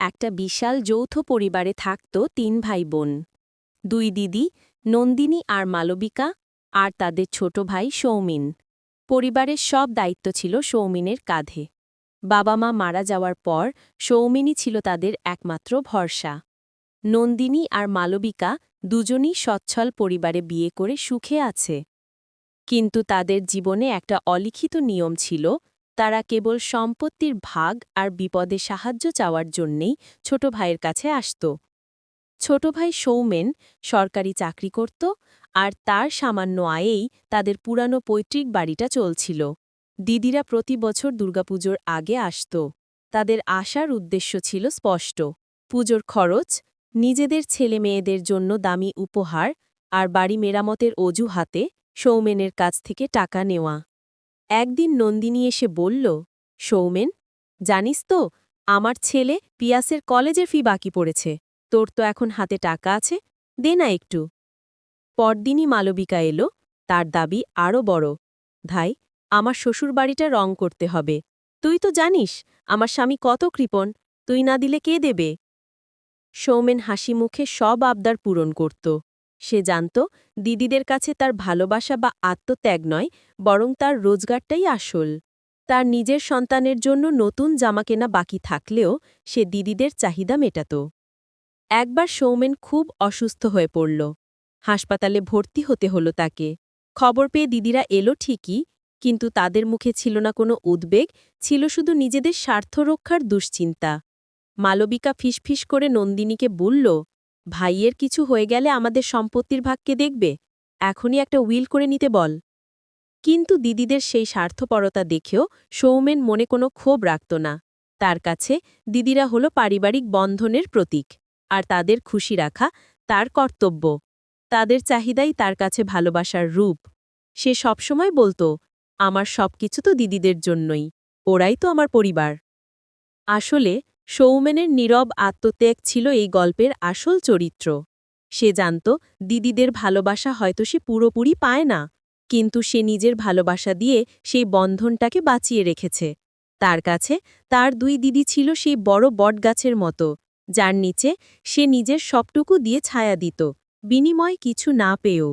একটা বিশাল যৌথ পরিবারে থাকত ৩ ভাই বোন। ২ দিদি, নন্দিনী আর মালবিকা, আর তাদের ছোট ভাই সৌমিন। পরিবারের সব দায়িত্ব ছিল সৌমিনের কাঁধে। বাবা মা মারা যাওয়ার পর সৌমিনই ছিল তাদের একমাত্র ভরসা। নন্দিনী আর মালবিকা দুজনই সচ্ছল পরিবারে বিয়ে করে সুখে আছে। কিন্তু তাদের জীবনে একটা অলিখিত নিয়ম ছিল, তারা কেবল সম্পত্তির ভাগ আর বিপদে সাহায্য চাওয়ার জন্যেই ছোট ভাইয়ের কাছে আসত। ছোট ভাই সৌমেন সরকারি চাকরি করত, আর তার সামান্য আয়েই তাদের পুরানো পৈতৃক বাড়িটা চলছিল। দিদিরা প্রতি বছর দুর্গাপুজোর আগে আসত। তাদের আসার উদ্দেশ্য ছিল স্পষ্ট: পুজোর খরচ, নিজেদের ছেলে মেয়েদের জন্য দামি উপহার, আর বাড়ি মেরামতের অজুহাতে সৌমেনের কাছ থেকে টাকা নেওয়া। একদিন নন্দিনী এসে বলল, সৌমেন, জানিস তো, আমার ছেলে পিয়াসের কলেজের ফি বাকি পড়েছে। তোর তো এখন হাতে টাকা আছে, দে না একটু। পরদিনই মালবিকা এলো, তার দাবি আরও বড়। ভাই, আমার শ্বশুরবাড়িটা রং করতে হবে। তুই তো জানিস আমার স্বামী কত কৃপণ, তুই না দিলে কে দেবে? সৌমেন হাসি মুখে সব আবদার পূরণ করত। সে জানত দিদিদের কাছে তার ভালোবাসা বা আত্মত্যাগ নয়, বরং তার রোজগারটাই আসল। তার নিজের সন্তানের জন্য নতুন জামা কেনা বাকি থাকলেও সে দিদিদের চাহিদা মেটাত। একবার সৌমেন খুব অসুস্থ হয়ে পড়ল। হাসপাতালে ভর্তি হতে হলো তাকে। খবর পেয়ে দিদিরা এলো ঠিকই, কিন্তু তাদের মুখে ছিল না কোনো উদ্বেগ, ছিল শুধু নিজেদের স্বার্থ রক্ষার দুশ্চিন্তা। মালবিকা ফিসফিস করে নন্দিনীকে বলল, ভাইয়ের কিছু হয়ে গেলে আমাদের সম্পত্তির ভাগকে দেখবে, এখনই একটা উইল করে নিতে বল। কিন্তু দিদিদের সেই স্বার্থপরতা দেখেও সৌমেন মনে কোনো ক্ষোভ রাখত না। তার কাছে দিদিরা হলো পারিবারিক বন্ধনের প্রতীক, আর তাদের খুশি রাখা তার কর্তব্য। তাদের চাহিদাই তার কাছে ভালোবাসার রূপ। সে সবসময় বলতো, আমার সবকিছু তো দিদিদের জন্যই, ওরাই তো আমার পরিবার। আসলে সৌমেনের নীরব আত্মত্যাগ ছিল এই গল্পের আসল চরিত্র। সে জানত দিদিদের ভালোবাসা হয়তো সে পুরোপুরি পায় না, কিন্তু সে নিজের ভালোবাসা দিয়ে সেই বন্ধনটাকে বাঁচিয়ে রেখেছে। তার কাছে তার ২ দিদি ছিল সেই বড় বটগাছের মতো, যার নিচে সে নিজের সবটুকু দিয়ে ছায়া দিত, বিনিময় কিছু না পেয়েও।